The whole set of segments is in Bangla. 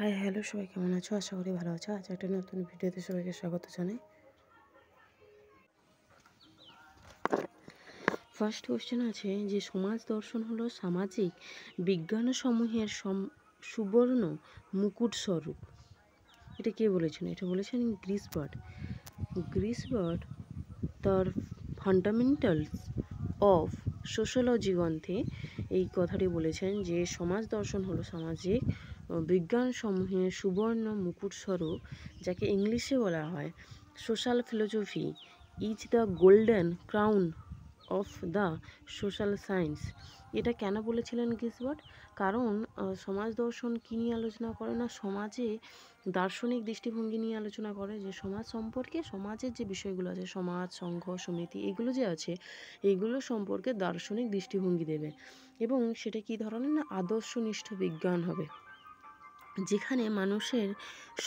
হাই হ্যালো, সবাই কেমন আছো? আশা করি ভালো আছো। আজ একটা নতুন ভিডিওতে সবাইকে স্বাগত জানাই। ফার্স্ট কোশ্চেন আছে যে সমাজ দর্শন হলো সামাজিক বিজ্ঞানসমূহের সুবর্ণ মুকুট স্বরূপ। এটা কে বলেছেন? এটা বলেছেন গ্রিসবার্ড। গ্রিসবার্ড তার ফান্ডামেন্টালস অফ সোশ্যোলজি গ্রন্থে এই কথাটি বলেছেন যে সমাজ দর্শন হলো সামাজিক বিজ্ঞানসমূহের সুবর্ণ মুকুটস্বরূপ, যাকে ইংলিশে বলা হয় social philosophy is the golden crown of the social science. এটা কেন বলেছিলেন গ্রিসবার্ড? কারণ সমাজ দর্শন কী নিয়ে আলোচনা করে না, সমাজে দার্শনিক দৃষ্টিভঙ্গি নিয়ে আলোচনা করে, যে সমাজ সম্পর্কে সমাজের যে বিষয়গুলো আছে, সমাজ, সংঘ, সমিতি, এগুলো যে আছে, এইগুলো সম্পর্কে দার্শনিক দৃষ্টিভঙ্গি দেবে। এবং সেটা কী ধরনের না, আদর্শনিষ্ঠ বিজ্ঞান হবে, যেখানে মানুষের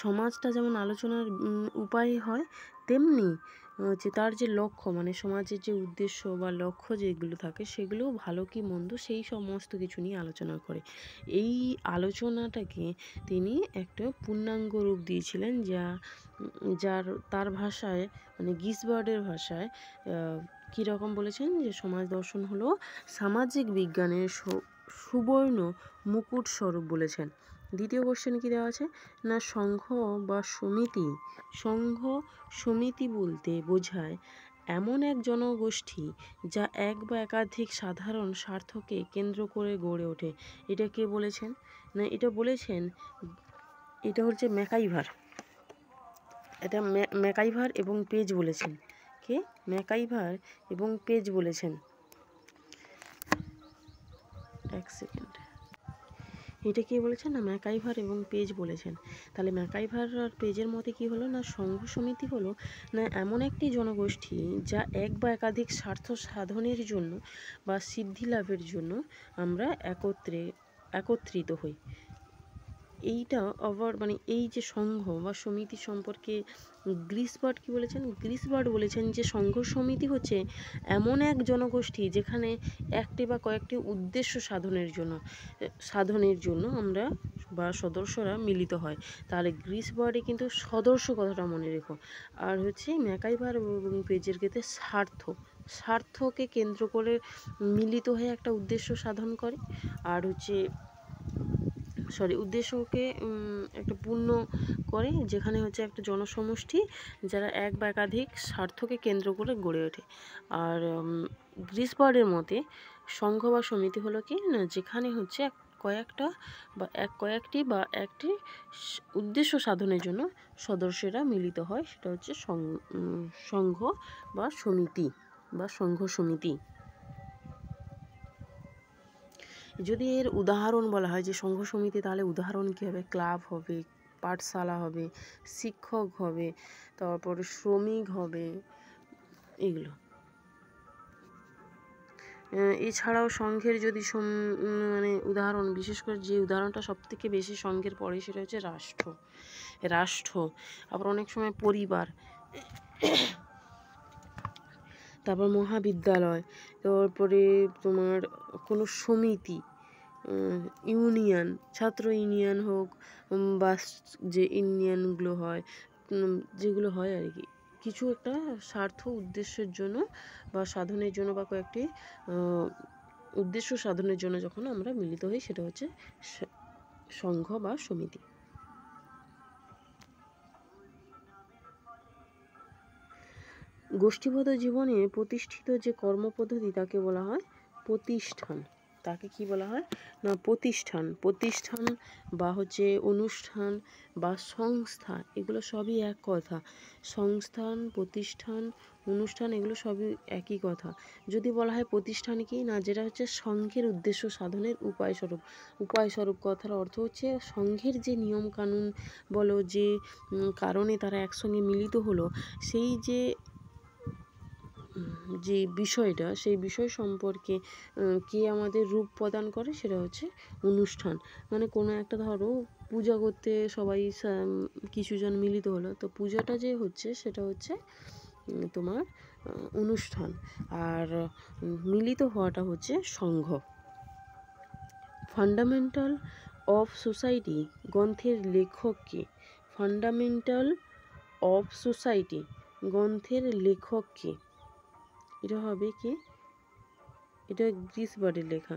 সমাজটা যেমন আলোচনার উপায় হয়, তেমনি যে তার যে লক্ষ্য, মানে সমাজের যে উদ্দেশ্য বা লক্ষ্য যেগুলো থাকে, সেগুলো ভালো কি মন্দ সেই সমস্ত কিছু নিয়ে আলোচনা করে। এই আলোচনাটাকে তিনি একটা পূর্ণাঙ্গ রূপ দিয়েছিলেন, তার ভাষায়, মানে গ্রিসবার্ডের ভাষায় কীরকম বলেছেন যে সমাজ দর্শন হলো সামাজিক বিজ্ঞানের সুবর্ণ মুকুট স্বরূপ বলেছেন। দ্বিতীয় কোশ্চেন কী দেওয়া আছে না, সংঘ বা সমিতি। সংঘ সমিতি বলতে বোঝায় এমন এক জনগোষ্ঠী যা এক বা একাধিক সাধারণ স্বার্থকে কেন্দ্র করে গড়ে ওঠে। এটা কে বলেছেন না, এটা বলেছেন, এটা হচ্ছে ম্যাকাইভার। এটা ম্যাকাইভার এবং পেজ বলেছেন। কে? ম্যাকাইভার এবং পেজ বলেছেন। এক সেকেন্ড, এটা কে বলেছেন না, ম্যাকাইভার এবং পেজ বলেছেন। তাহলে ম্যাকাইভার আর পেজের মতে কি হলো না, সংঘ সমিতি হলো না এমন একটি জনগোষ্ঠী যা এক বা একাধিক স্বার্থ সাধনের জন্য বা সিদ্ধি লাভের জন্য আমরা একত্রিত হই। এইটা আবার মানে এই যে সংঘ বা সমিতি সম্পর্কে গ্রিসবার্ড কি বলেছেন? গ্রিসবার্ড বলেছেন যে সংঘ সমিতি হচ্ছে এমন এক জনগোষ্ঠী যেখানে একটি বা কয়েকটি উদ্দেশ্য সাধনের জন্য আমরা বা সদস্যরা মিলিত হয়। তাহলে গ্রিসবার্ডে কিন্তু সদস্য কথাটা মনে রেখো। আর হচ্ছে ম্যাকাইভার এবং পেজের ক্ষেত্রে স্বার্থকে কেন্দ্র করে মিলিত হয়ে একটা উদ্দেশ্য সাধন করে। আর হচ্ছে উদ্দেশ্যকে একটা পূর্ণ করে, যেখানে হচ্ছে একটা জনসমষ্টি যারা এক বা একাধিক স্বার্থকে কেন্দ্র করে গড়ে ওঠে। আর গ্রিসবার্ডের মতে সংঘ বা সমিতি হলো কি না, যেখানে হচ্ছে কয়েকটি বা একটি উদ্দেশ্য সাধনের জন্য সদস্যরা মিলিত হয়, সেটা হচ্ছে সংঘ বা সমিতি বা সংঘ সমিতি। যদি এর উদাহরণ বলা হয় যে সংঘ সমিতি, তাহলে উদাহরণ কী হবে? ক্লাব হবে, পাঠশালা হবে, শিক্ষক হবে, তারপরে শ্রমিক হবে, এগুলো। এছাড়াও সংঘের যদি মানে উদাহরণ, বিশেষ করে যে উদাহরণটা সবথেকে বেশি সংঘের পড়ে, সেটা হচ্ছে রাষ্ট্র। আবার অনেক সময় পরিবার, তারপর মহাবিদ্যালয়, তারপরে তোমার কোনো সমিতি, ইউনিয়ন, ছাত্র ইউনিয়ন হোক বা যে ইউনিয়নগুলো হয়, যেগুলো হয় আর কি, কিছু একটা স্বার্থ উদ্দেশ্যের জন্য বা সাধনের জন্য বা কয়েকটি উদ্দেশ্য সাধনের জন্য যখন আমরা মিলিত হই, সেটা হচ্ছে সংঘ বা সমিতি। গোষ্ঠীগত জীবনে প্রতিষ্ঠিত যে কর্মপদ্ধতি তাকে বলা হয় প্রতিষ্ঠান। তাকে কি বলা হয় না, প্রতিষ্ঠান বা হচ্ছে অনুষ্ঠান বা সংস্থা, এগুলো সবই এক কথা। সংস্থান, প্রতিষ্ঠান, অনুষ্ঠান, এগুলো সবই একই কথা। যদি বলা হয় প্রতিষ্ঠান কি না, যেটা হচ্ছে সংঘের উদ্দেশ্য সাধনের উপায়স্বরূপ কথার অর্থ হচ্ছে সংঘের যে নিয়ম কানুন বলো, যে কারণে তারা একসঙ্গে মিলিত হলো, সেই যে বিষয়টা, সেই বিষয় সম্পর্কে কে আমাদের রূপ প্রদান করে, সেটা হচ্ছে অনুষ্ঠান। মানে কোনো একটা, ধরো পূজা করতে সবাই কিছুজন মিলিত হলো, তো পূজাটা যে হচ্ছে সেটা হচ্ছে তোমার অনুষ্ঠান, আর মিলিত হওয়াটা হচ্ছে সংঘ। ফান্ডামেন্টাল অফ সোসাইটি গ্রন্থের লেখক কে? ফান্ডামেন্টাল অফ সোসাইটি গ্রন্থের লেখক কে? এটা হবে কি, এটা গ্রিসবার্ডের লেখা,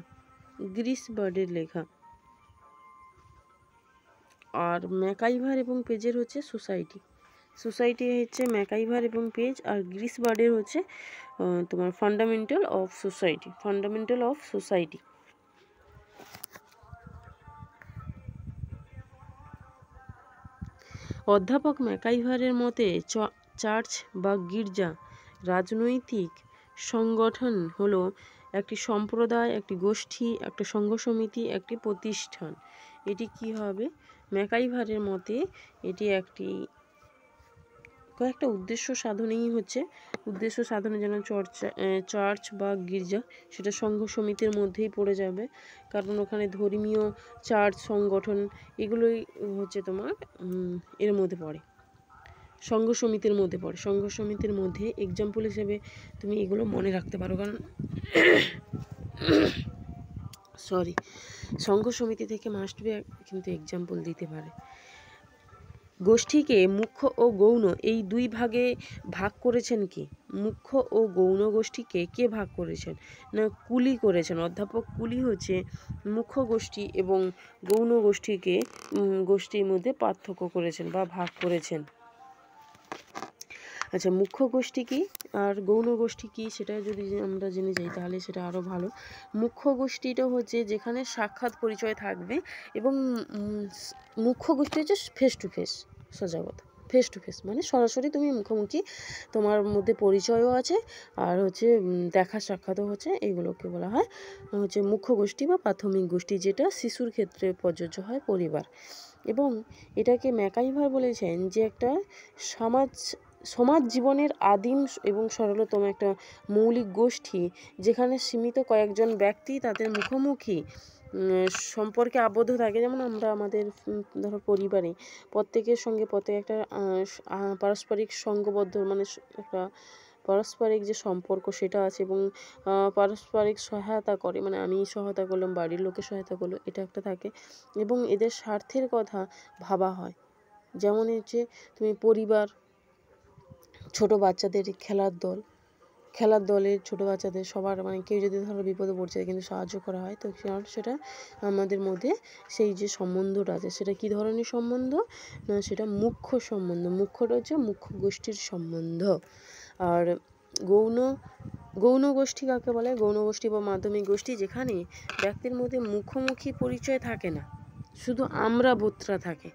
গ্রিসবার্ডের লেখা। আর ম্যাকাইভার এবং পেজের হচ্ছে সোসাইটি, সোসাইটি হচ্ছে ম্যাকাইভার এবং পেজ, আর গ্রিসবার্ডের হচ্ছে তোমার fundamental of society, fundamental of society. অধ্যাপক ম্যাকাইভারের মতে চার্চ বা গির্জা রাজনৈতিক সংগঠন হলো একটি সম্প্রদায়, একটি গোষ্ঠী, একটা সংঘ সমিতি, একটি প্রতিষ্ঠান। এটি কি হবে? ম্যাকাইভারের মতে এটি একটি কয়েকটা উদ্দেশ্য সাধনেই হচ্ছে, উদ্দেশ্য সাধনে যেন চার্চ বা গির্জা সেটা সংঘ সমিতির মধ্যেই পড়ে যাবে, কারণ ওখানে ধর্মীয় চার্চ সংগঠন এগুলোই হচ্ছে তোমার এর মধ্যে পড়ে, সংঘ সমিতির মধ্যে পড়ে। সংঘ সমিতির মধ্যে এক্সাম্পল হিসেবে তুমি এগুলো মনে রাখতে পারো, কারণ সংঘ সমিতি থেকে মাস্ট বি কিন্তু এক্সাম্পল দিতে পারে। গোষ্ঠীকে মুখ্য ও গৌণ এই দুই ভাগে ভাগ করেছেন কি? মুখ্য ও গৌণ গোষ্ঠীকে কে ভাগ করেছেন? না কুলি করেছেন। অধ্যাপক কুলি হচ্ছে মুখ্য গোষ্ঠী এবং গৌণ গোষ্ঠীকে গোষ্ঠীর মধ্যে পার্থক্য করেছেন বা ভাগ করেছেন। আচ্ছা, মুখ্য গোষ্ঠী কি আর গৌণ গোষ্ঠী কি সেটা যদি আমরা জেনে যাই তাহলে সেটা আরও ভালো। মুখ্য গোষ্ঠীটা হচ্ছে যেখানে সাক্ষাৎ পরিচয় থাকবে, এবং মুখ্য গোষ্ঠী হচ্ছে ফেস টু ফেস, সোজা কথা ফেস টু ফেস মানে সরাসরি তুমি মুখোমুখি, তোমার মধ্যে পরিচয়ও আছে আর হচ্ছে দেখা সাক্ষাৎও হচ্ছে, এগুলোকে বলা হয় হচ্ছে মুখ্য গোষ্ঠী বা প্রাথমিক গোষ্ঠী, যেটা শিশুর ক্ষেত্রে প্রযোজ্য হয় পরিবার। এবং এটাকে ম্যাকাইভার বলেছেন যে একটা সমাজ জীবনের আদিম এবং সরলতম একটা মৌলিক গোষ্ঠী, যেখানে সীমিত কয়েকজন ব্যক্তি তাদের মুখোমুখি সম্পর্কে আবদ্ধ থাকে। যেমন আমরা আমাদের ধরো পরিবারে প্রত্যেকের সঙ্গে প্রত্যেক একটা পারস্পরিক সঙ্গবদ্ধ মানে একটা পারস্পরিক যে সম্পর্ক সেটা আছে, এবং পারস্পরিক সহায়তা করে, মানে আমি সহায়তা করলাম, বাড়ির লোকে সহায়তা করলো, এটা একটা থাকে, এবং এদের স্বার্থের কথা ভাবা হয়। যেমন হচ্ছে তুমি পরিবার, ছোট বাচ্চাদের খেলার দলের ছোট বাচ্চাদের সবার মানে কেউ যদি ধরো বিপদে পড়ছে কিন্তু সাহায্য করা হয়, তো সেটা আমাদের মধ্যে সেই যে সম্বন্ধটা আছে সেটা কি ধরনের সম্বন্ধ? না সেটা মুখ্য সম্বন্ধ, মুখ্যটা হচ্ছে মুখ্য গোষ্ঠীর সম্বন্ধ। আর গৌণ গোষ্ঠী কাকে বলে? গৌণ গোষ্ঠী বা মাধ্যমিক গোষ্ঠী যেখানে ব্যক্তির মধ্যে মুখোমুখি পরিচয় থাকে না, শুধু আমরা বোধটা থাকে,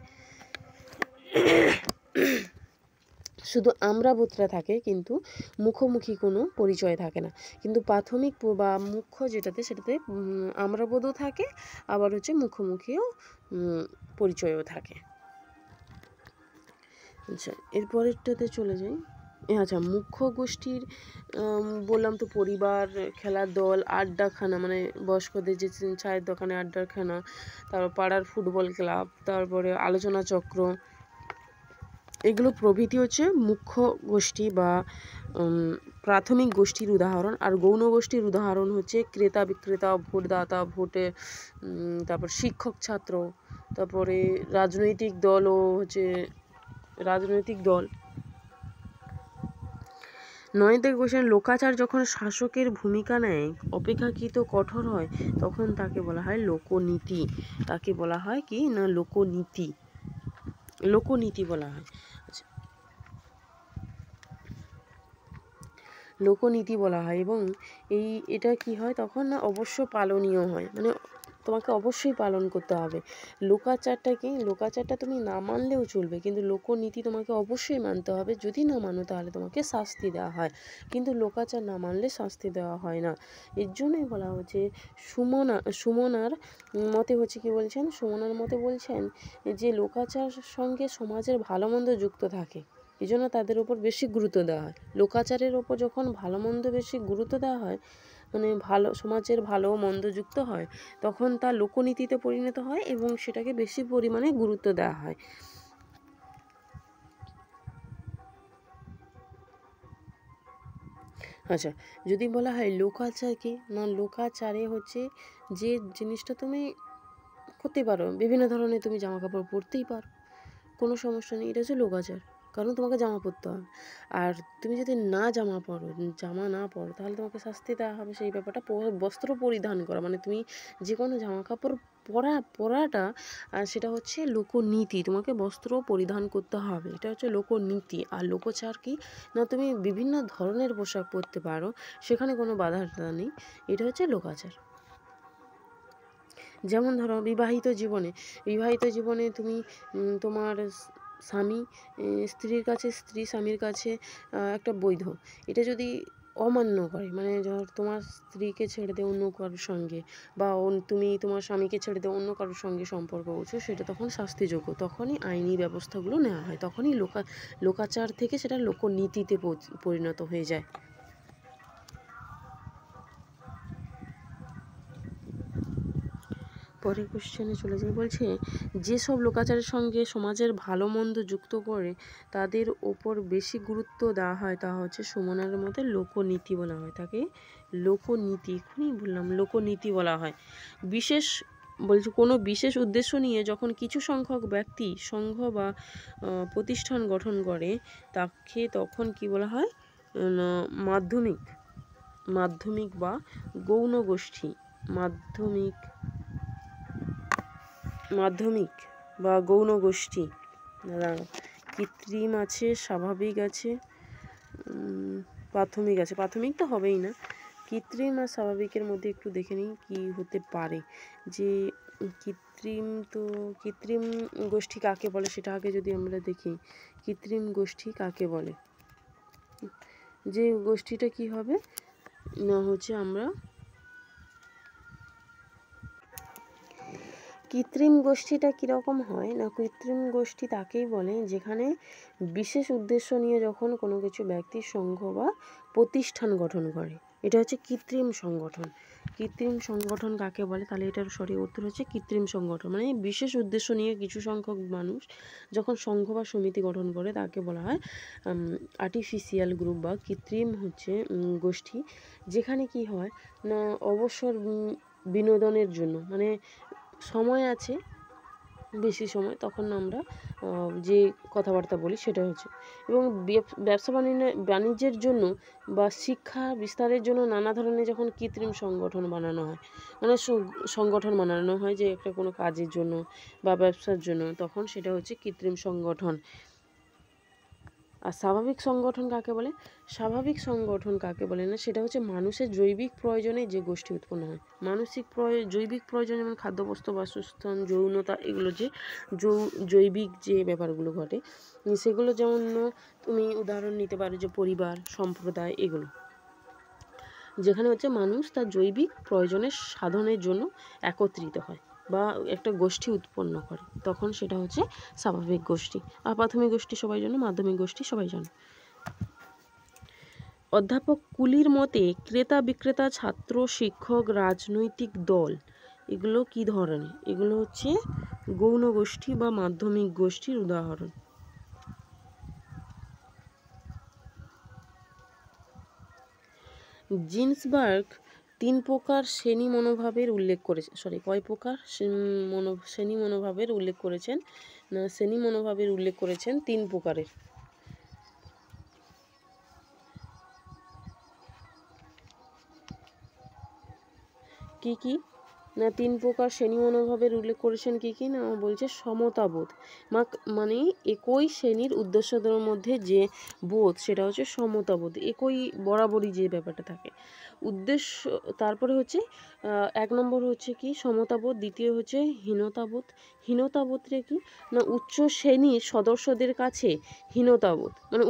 শুধু আমরা বোধটা থাকে কিন্তু মুখোমুখি কোনো পরিচয় থাকে না। কিন্তু প্রাথমিক বা মুখ্য যেটাতে সেটাতে আমরা বোধও থাকে, আবার হচ্ছে মুখোমুখিও পরিচয়ও থাকে। আচ্ছা, এরপরেরটাতে চলে যাই। আচ্ছা, মুখ্য গোষ্ঠীর বললাম তো পরিবার, খেলার দল, আড্ডাখানা মানে বয়স্কদের যে চায়ের দোকানে আড্ডাখানা, তারপর পাড়ার ফুটবল ক্লাব, তারপরে আলোচনা চক্র, এগুলো প্রভৃতি হচ্ছে মুখ্য গোষ্ঠী বা প্রাথমিক গোষ্ঠীর উদাহরণ। আর গৌণ গোষ্ঠীর উদাহরণ হচ্ছে ক্রেতা বিক্রেতা, ভোটদাতা, ভোটে তারপর শিক্ষক ছাত্র, তারপরে রাজনৈতিক দল ও হচ্ছে রাজনৈতিক দল। 9 কোশ্চেন, লোকাচার যখন শাসকের ভূমিকা নেয়, অপেক্ষাকৃত কঠোর হয়, তখন তাকে বলা হয় লোকনীতি। তাকে বলা হয় কি না লোকনীতি, লোকনীতি বলা হয়। আচ্ছা, লোকনীতি বলা হয়, এবং এটা কি হয় তখন না অবশ্য পালনীয় হয়, মানে তোমাকে অবশ্যই পালন করতে হবে। লোকাচারটা তুমি না মানলেও চলবে, কিন্তু লোকনীতি তোমাকে অবশ্যই মানতে হবে। যদি না মানো তাহলে তোমাকে শাস্তি দেওয়া হয়, কিন্তু লোকাচার না মানলে শাস্তি দেওয়া হয় না। এর জন্যই বলা হচ্ছে সুমনার মতে হচ্ছে কি বলছেন, সুমনার মতে বলছেন যে লোকাচার সঙ্গে সমাজের ভালো মন্দ যুক্ত থাকে, এই জন্য তাদের ওপর বেশি গুরুত্ব দেওয়া হয়। লোকাচারের ওপর যখন ভালো মন্দ বেশি গুরুত্ব দেওয়া হয়, মানে সমাজের ভালো মন্দ যুক্ত হয়, তখন তা লোকনীতিতে পরিণত হয় এবং সেটাকে বেশি পরিমাণে গুরুত্ব দেওয়া হয়। আচ্ছা, যদি বলা হয় লোকাচার কি, না লোকাচারে হচ্ছে যে জিনিসটা তুমি করতেই পারো, বিভিন্ন ধরনের তুমি জামা কাপড় পরতেই পারো, কোনো সমস্যা নেই। এটা হচ্ছে লোকাচার, কারণ তোমাকে জামা পরতে হবে। আর তুমি যদি জামা না পরো তাহলে তোমাকে শাস্তি দেওয়া হবে। সেই ব্যাপারটা বস্ত্র পরিধান করা মানে তুমি যে কোনো জামা কাপড় পরাটা সেটা হচ্ছে লোকনীতি, তোমাকে বস্ত্র পরিধান করতে হবে, এটা হচ্ছে লোকনীতি। আর লোকচার কি না, তুমি বিভিন্ন ধরনের পোশাক পরতে পারো, সেখানে কোনো বাধা নেই, এটা হচ্ছে লোকাচার। যেমন ধরো বিবাহিত জীবনে তুমি তোমার স্বামী স্ত্রীর কাছে, স্ত্রী স্বামীর কাছে একটা বৈধ, এটা যদি অমান্য করে, মানে ধর তোমার স্ত্রীকে ছেড়ে দিয়ে অন্য কারোর সঙ্গে, বা তুমি তোমার স্বামীকে ছেড়ে দিয়ে অন্য কারোর সঙ্গে সম্পর্ক করছো, সেটা তখন শাস্তিযোগ্য। তখনই আইনি ব্যবস্থাগুলো নেওয়া হয়, তখনই লোকাচার থেকে সেটা লোকনীতিতে পরিণত হয়ে যায়। পরের কোশ্চেনে চলে যাই। বলছে যেসব লোকাচারের সঙ্গে সমাজের ভালো মন্দ যুক্ত করে তাদের ওপর বেশি গুরুত্ব দেওয়া হয়, তা হচ্ছে সুমনার মতে লোকনীতি বলা হয়। তাকে লোকনীতি, এখনই বললাম, লোকনীতি বলা হয়। কোনো বিশেষ উদ্দেশ্য নিয়ে যখন কিছু সংখ্যক ব্যক্তি সংঘ বা প্রতিষ্ঠান গঠন করে তাকে তখন কি বলা হয়, মাধ্যমিক বা গৌণ গোষ্ঠী, মাধ্যমিক বা গৌণ গোষ্ঠী। কৃত্রিম আছে, স্বাভাবিক আছে, প্রাথমিক তো হবেই না। কৃত্রিম আর স্বাভাবিকের মধ্যে একটু দেখে নিই কী হতে পারে। যে কৃত্রিম গোষ্ঠী কাকে বলে সেটা আগে যদি আমরা দেখি, কৃত্রিম গোষ্ঠী কাকে বলে, যে গোষ্ঠীটা কি হবে না হচ্ছে আমরা কৃত্রিম গোষ্ঠীটা কীরকম হয় না, কৃত্রিম গোষ্ঠী তাকেই বলে যেখানে বিশেষ উদ্দেশ্য নিয়ে যখন কোনো কিছু ব্যক্তি সংঘ বা প্রতিষ্ঠান গঠন করে, এটা হচ্ছে কৃত্রিম সংগঠন। কৃত্রিম সংগঠন কাকে বলে, তাহলে এটার সঠিক উত্তর হচ্ছে কৃত্রিম সংগঠন। মানে বিশেষ উদ্দেশ্য নিয়ে কিছু সংখ্যক মানুষ যখন সংঘ বা সমিতি গঠন করে তাকে বলা হয় আর্টিফিশিয়াল গ্রুপ বা কৃত্রিম গোষ্ঠী। যেখানে কি হয় না, অবসর বিনোদনের জন্য, মানে সময় আছে বেশি সময়, তখন আমরা যে কথাবার্তা বলি সেটা হচ্ছে, এবং ব্যবসা বাণিজ্যের জন্য বা শিক্ষা বিস্তারের জন্য নানা ধরনের যখন কৃত্রিম সংগঠন বানানো হয়, মানে সংগঠন বানানো হয় যে একটা কোনো কাজের জন্য বা ব্যবসার জন্য, তখন সেটা হচ্ছে কৃত্রিম সংগঠন। আর স্বাভাবিক সংগঠন কাকে বলে, না সেটা হচ্ছে মানুষের জৈবিক প্রয়োজনে যে গোষ্ঠী উৎপন্ন হয়। জৈবিক প্রয়োজন, যেমন খাদ্যবস্ত্র, বাসস্থান, যৌনতা, এগুলো যে জৈবিক যে ব্যাপারগুলো ঘটে সেগুলো, যেমন তুমি উদাহরণ নিতে পারো যে পরিবার, সম্প্রদায়, এগুলো যেখানে হচ্ছে মানুষ তার জৈবিক প্রয়োজনের সাধনের জন্য একত্রিত হয় বা একটা গোষ্ঠী উৎপন্ন করে, তখন সেটা হচ্ছে স্বাভাবিক গোষ্ঠী। আর প্রাথমিক গোষ্ঠী সবাই জানো, মাধ্যমিক গোষ্ঠী সবাই জানো। অধ্যাপক কুলির মতে ক্রেতা বিক্রেতা, ছাত্র, শিক্ষক, রাজনৈতিক দল, এগুলো কি ধরনের, এগুলো হচ্ছে গৌণ গোষ্ঠী বা মাধ্যমিক গোষ্ঠীর উদাহরণ। জিন্সবার্গ 3 প্রকার শ্রেণী মনোভাবের উল্লেখ করেছেন, কয় প্রকার শ্রেণী মনোভাবের উল্লেখ করেছেন না, শ্রেণী মনোভাবের উল্লেখ করেছেন 3 প্রকারের। কি কি না, 3 প্রকার শ্রেণী মনোভাবের উল্লেখ করেছেন কি কি না, বলছে সমতাবোধ, মানে একই শ্রেণীর উদ্দেশ্যদের মধ্যে যে বোধ সেটা হচ্ছে সমতাবোধ, একই বরাবরই যে ব্যাপারটা থাকে উদ্দেশ্য। তারপরে হচ্ছে 1 নম্বর হচ্ছে কি সমতাবোধ, দ্বিতীয় হচ্ছে হীনতাবোধটা কি না, উচ্চ শ্রেণীর সদস্যদের কাছে হীনতাবোধ, মানে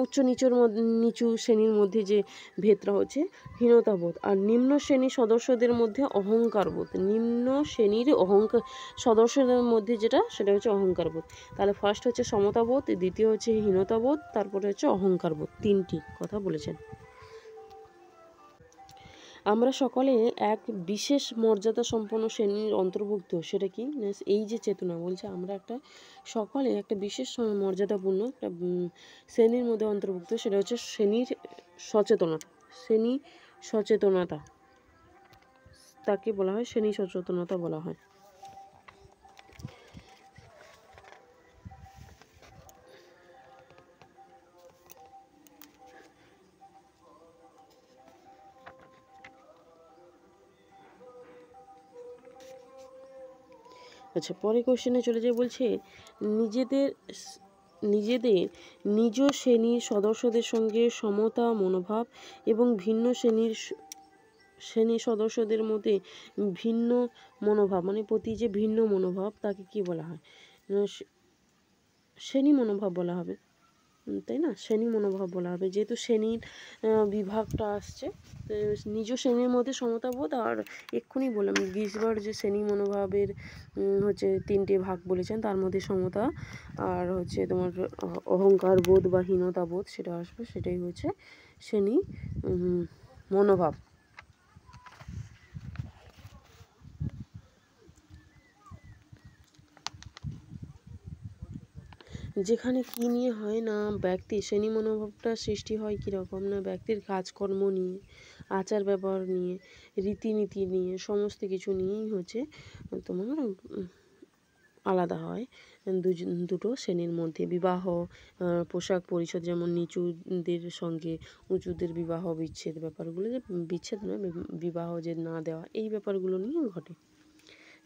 নিচু শ্রেণীর মধ্যে যে ভেদটা হচ্ছে হীনতাবোধ। আর নিম্ন শ্রেণীর সদস্যদের মধ্যে অহংকারবোধ, সদস্যদের মধ্যে সেটা হচ্ছে অহংকারবোধ। তাহলে ফার্স্ট হচ্ছে সমতাবোধ, দ্বিতীয় হচ্ছে হীনতাবোধ, তারপরে হচ্ছে অহংকারবোধ, 3টি কথা বলেছেন। আমরা সকলে এক বিশেষ মর্যাদা সম্পন্ন শ্রেণীর অন্তর্ভুক্ত, সেটা কি এই যে চেতনা, বলছে আমরা সকলে একটা বিশেষ মর্যাদাপূর্ণ একটা শ্রেণীর মধ্যে অন্তর্ভুক্ত, সেটা হচ্ছে শ্রেণী সচেতনতা, তাকে বলা হয় শ্রেণী সচেতনতা বলা হয়। আচ্ছা, পরে কোশ্চেনে চলে যাই। বলছে নিজেদের নিজেদের নিজ শ্রেণীর সদস্যদের সঙ্গে সমতা মনোভাব এবং ভিন্ন শ্রেণীর সদস্যদের মধ্যে ভিন্ন মনোভাব, মানে প্রতি যে ভিন্ন মনোভাব তাকে কি বলা হয়? শ্রেণী মনোভাব বলা হবে, তাই না? শ্রেণী মনোভাব বলা হবে, যেহেতু শ্রেণীর বিভাগটা আসছে। নিজ শ্রেণীর মধ্যে সমতাবোধ, আর এক্ষুনি বললাম গ্রিসবার্ড যে শ্রেণী মনোভাবের হচ্ছে 3টে ভাগ বলেছেন, তার মধ্যে সমতা আর হচ্ছে তোমার অহংকার বোধ বা হীনতা বোধ সেটা আসবে, সেটাই হচ্ছে শ্রেণী মনোভাব। যেখানে কি নিয়ে হয় না, ব্যক্তির শ্রেণী মনোভাবটা সৃষ্টি হয় কীরকম না, ব্যক্তির কাজকর্ম নিয়ে, আচার ব্যবহার নিয়ে, রীতিনীতি নিয়ে, সমস্ত কিছু নিয়েই হচ্ছে তোমার আলাদা হয় দুটো শ্রেণীর মধ্যে। বিবাহ, পোশাক পরিচ্ছদ, যেমন নিচুদের সঙ্গে উঁচুদের বিবাহ বিচ্ছেদ, ব্যাপারগুলো যে বিচ্ছেদ নয়, বিবাহ যে না দেওয়া, এই ব্যাপারগুলো নিয়ে ঘটে।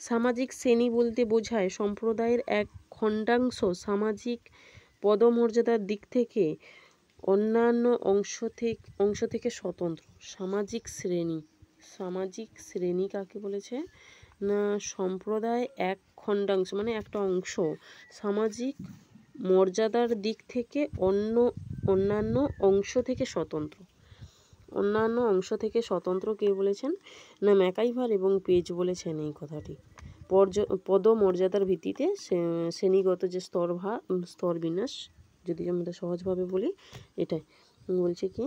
সামাজিক শ্রেণী বলতে বোঝায় সম্প্রদায়ের এক খণ্ডাংশ সামাজিক পদমর্যাদার দিক থেকে অন্যান্য অংশ থেকে স্বতন্ত্র। সামাজিক শ্রেণী কাকে বলেছে না, সম্প্রদায় এক খণ্ডাংশ মানে একটা অংশ সামাজিক মর্যাদার দিক থেকে অন্যান্য অংশ থেকে স্বতন্ত্র। অন্যান্য অংশ থেকে স্বতন্ত্র কে বলেছেন না, ম্যাকাইভার এবং পেজ বলেছেন এই কথাটি। পদমর্যাদার ভিত্তিতে শ্রেণীগত যে স্তর বিন্যাস, যদি আমরা সহজভাবে বলি এটাই বলছে কি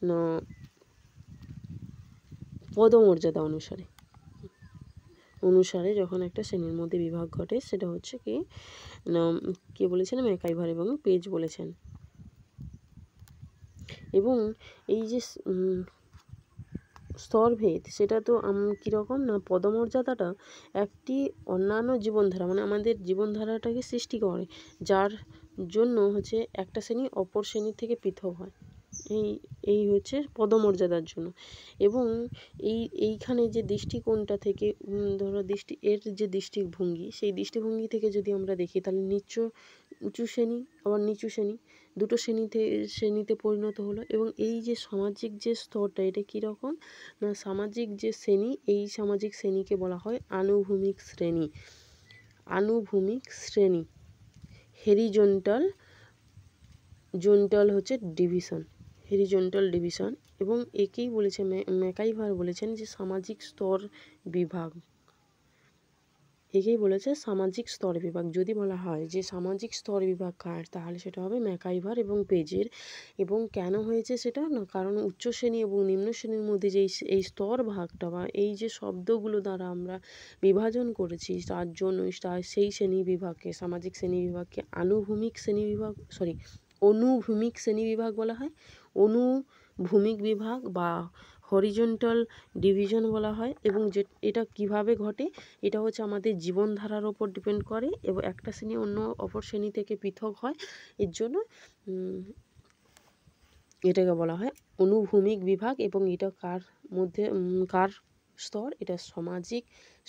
না, পদমর্যাদা অনুসারে যখন একটা শ্রেণীর মধ্যে বিভাগ ঘটে, সেটা হচ্ছে কি না, কে বলেছেন, ম্যাকাইভার এবং পেজ বলেছেন। এবং এই যে স্তরভেদ, সেটা তো কীরকম না, পদমর্যাদাটা একটি অন্যান্য জীবনধারা, মানে আমাদের জীবনধারাটাকে সৃষ্টি করে, যার জন্য হচ্ছে একটা শ্রেণী অপর শ্রেণীর থেকে পৃথক হয়, এই হচ্ছে পদমর্যাদার জন্য। এবং এইখানে যে দৃষ্টিকোণটা থেকে ধরো এর যে দৃষ্টিভঙ্গি, সেই দৃষ্টিভঙ্গি থেকে যদি আমরা দেখি, তাহলে উঁচু শ্রেণী আবার নিচু শ্রেণী দুটো শ্রেণীতে পরিণত হলো। এবং এই যে সামাজিক যে স্তরটা, এটা কীরকম না, সামাজিক যে শ্রেণী, এই সামাজিক শ্রেণীকে বলা হয় আনুভূমিক শ্রেণী। হরিজন্টাল হচ্ছে ডিভিশন। এবং একেই বলেছে ম্যাকাইভার বলেছেন যে সামাজিক স্তর বিভাগ। যদি বলা হয় যে সামাজিক স্তর বিভাগ কার, তাহলে সেটা হবে ম্যাকাইভার এবং পেজের। এবং কেন হয়েছে সেটা না, কারণ উচ্চ শ্রেণী এবং নিম্ন শ্রেণীর মধ্যে যে এই স্তর ভাগটা বা এই যে শব্দগুলো দ্বারা আমরা বিভাজন করেছি, তার জন্য সেই সামাজিক শ্রেণী বিভাগকে অনুভূমিক শ্রেণী বিভাগ বলা হয়। অনুভূমিক বিভাগ বা হরিজন্টাল ডিভিশন বলা হয়। এবং এটা কিভাবে ঘটে, এটা হচ্ছে আমাদের জীবনধারার ওপর ডিপেন্ড করে, এবং একটা শ্রেণী অপর শ্রেণী থেকে পৃথক হয়, এর জন্য এটাকে বলা হয় অনুভূমিক বিভাগ। এবং এটা কার স্তর, এটা সামাজিক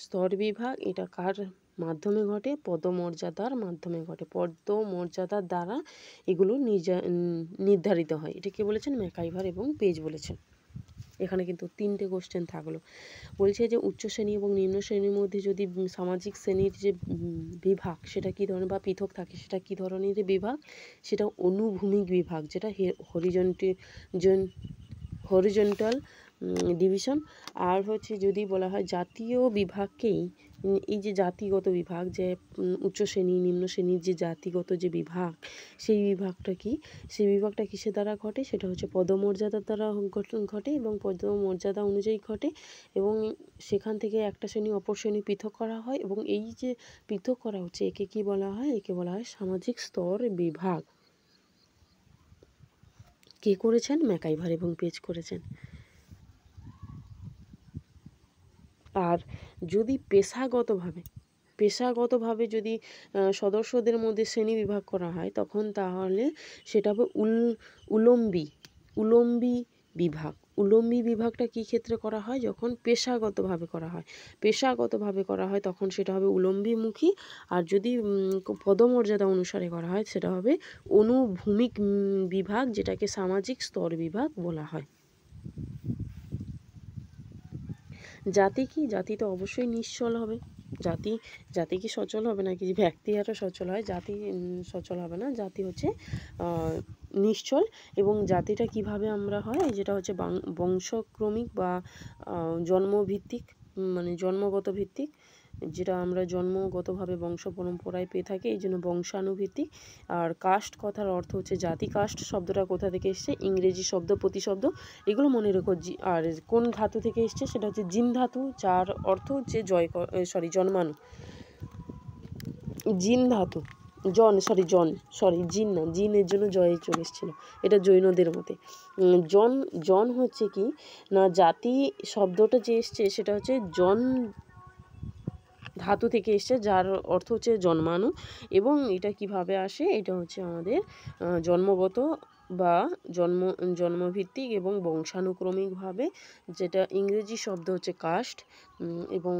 স্তর বিভাগ। এটা কার মাধ্যমে ঘটে, পদমর্যাদার মাধ্যমে ঘটে, পদমর্যাদার দ্বারা এগুলো নির্ধারিত হয়। এটা কে বলেছেন, ম্যাকাইভার এবং পেজ বলেছেন। এখানে কিন্তু 3টে কোশ্চেন থাকলো। বলছে যে উচ্চ শ্রেণী এবং নিম্ন শ্রেণীর মধ্যে যদি সামাজিক শ্রেণীর যে বিভাগ, সেটা কী ধরনের বা পৃথক থাকে, সেটা কী ধরনের বিভাগ, সেটা অনুভূমিক বিভাগ, যেটা হরিজন্টাল ডিভিশন। আর হচ্ছে যদি বলা হয় জাতীয় বিভাগকেই, এই যে জাতিগত বিভাগ, যে উচ্চ শ্রেণী নিম্ন শ্রেণীর যে জাতিগত যে বিভাগ, সেই বিভাগটা কিসের দ্বারা ঘটে, সেটা হচ্ছে পদমর্যাদার দ্বারা ঘটে এবং পদমর্যাদা অনুযায়ী ঘটে। এবং সেখান থেকে একটা শ্রেণী অপর শ্রেণী পৃথক করা হয়। এবং এই যে পৃথক করা হচ্ছে, একে কি বলা হয়, একে বলা হয় সামাজিক স্তর বিভাগ। কে করেছেন, ম্যাকাইভার এবং পেজ করেছেন। আর যদি পেশাগতভাবে যদি সদস্যদের মধ্যে শ্রেণী বিভাগ করা হয়, তখন তাহলে সেটা হবে উলম্বী বিভাগ। উলম্বী বিভাগটা কী ক্ষেত্রে করা হয়? যখন পেশাগতভাবে করা হয়। পেশাগতভাবে করা হয় তখন সেটা হবে উলম্বীমুখী, আর যদি পদমর্যাদা অনুসারে করা হয় সেটা হবে অনুভূমিক বিভাগ, যেটাকে সামাজিক স্তর বিভাগ বলা হয়। জাতি কি? জাতি তো অবশ্যই নিশ্চল হবে। জাতি কি সচল হবে নাকি ব্যক্তি আরও সচল হয়? জাতি সচল হবে না। জাতি হচ্ছে নিশ্চল। এবং জাতিটা কিভাবে আমরা হয়, যেটা হচ্ছে বংশক্রমিক বা জন্মভিত্তিক, মানে জন্মগত ভিত্তিক, যেটা আমরা জন্মগতভাবে বংশ পরম্পরায় পেয়ে থাকি, এই জন্য বংশানুভিত্তিক। আর কাস্ট কথার অর্থ হচ্ছে জাতি। কাস্ট শব্দটা কোথা থেকে এসছে? ইংরেজি শব্দ, প্রতিশব্দ, এগুলো মনে রেখো। আর কোন ধাতু থেকে এসছে? সেটা হচ্ছে জিন ধাতু, যার অর্থ হচ্ছে জন্মানো। জিন ধাতু, জিন না, জিনের জন্য জয়ে চলে এসেছিলো, এটা জৈনদের মতে। জন হচ্ছে কি না, জাতি শব্দটা যে এসছে সেটা হচ্ছে জন ধাতু থেকে এসছে, যার অর্থ হচ্ছে জন্মানো। এবং এটা কিভাবে আসে? এটা হচ্ছে আমাদের জন্মগত বা জন্মভিত্তিক এবং বংশানুক্রমিকভাবে, যেটা ইংরেজি শব্দ হচ্ছে কাস্ট। এবং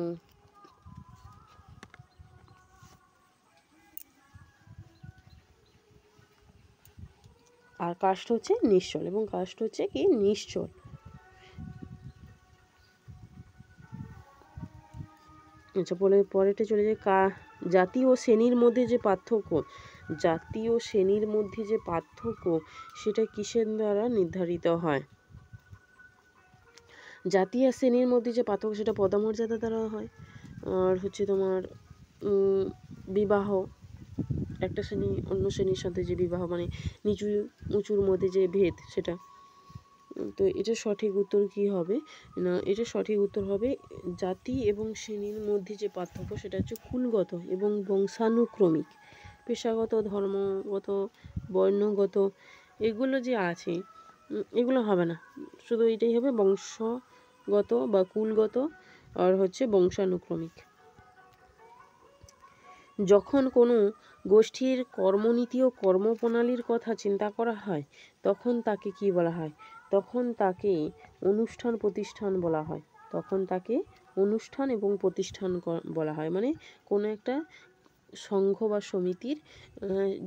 আর কাস্ট হচ্ছে নিশ্চল, এবং কাস্ট হচ্ছে কি নিশ্চল। আচ্ছা, পরেরটা চলে যায় জাতি ও শ্রেণীর মধ্যে যে পার্থক্য, জাতি ও শ্রেণীর মধ্যে যে পার্থক্য সেটা কিসের দ্বারা নির্ধারিত হয়? জাতি আর শ্রেণীর মধ্যে যে পার্থক্য সেটা পদমর্যাদা দ্বারা হয়। আর হচ্ছে তোমার বিবাহ, একটা শ্রেণী অন্য শ্রেণীর সাথে যে বিবাহ, মানে নিচু উঁচুর মধ্যে যে ভেদ, সেটা। তো এটা সঠিক উত্তর কি হবে না? এটা সঠিক উত্তর হবে জাতি এবং শ্রেণীর মধ্যে যে পার্থক্য সেটা হচ্ছে কুলগত এবং বংশানুক্রমিক। পেশাগত, ধর্মগত, বর্ণগত, এগুলো যে আছে এগুলো হবে না, শুধু এটাই হবে বংশগত বা কুলগত, আর হচ্ছে বংশানুক্রমিক। যখন কোনো গোষ্ঠীর কর্মনীতি ও কর্মপ্রণালীর কথা চিন্তা করা হয় তখন তাকে কি বলা হয়? তখন তাকে অনুষ্ঠান প্রতিষ্ঠান বলা হয়। তখন তাকে অনুষ্ঠান এবং প্রতিষ্ঠান বলা হয়। মানে কোনো একটা সংঘ বা সমিতির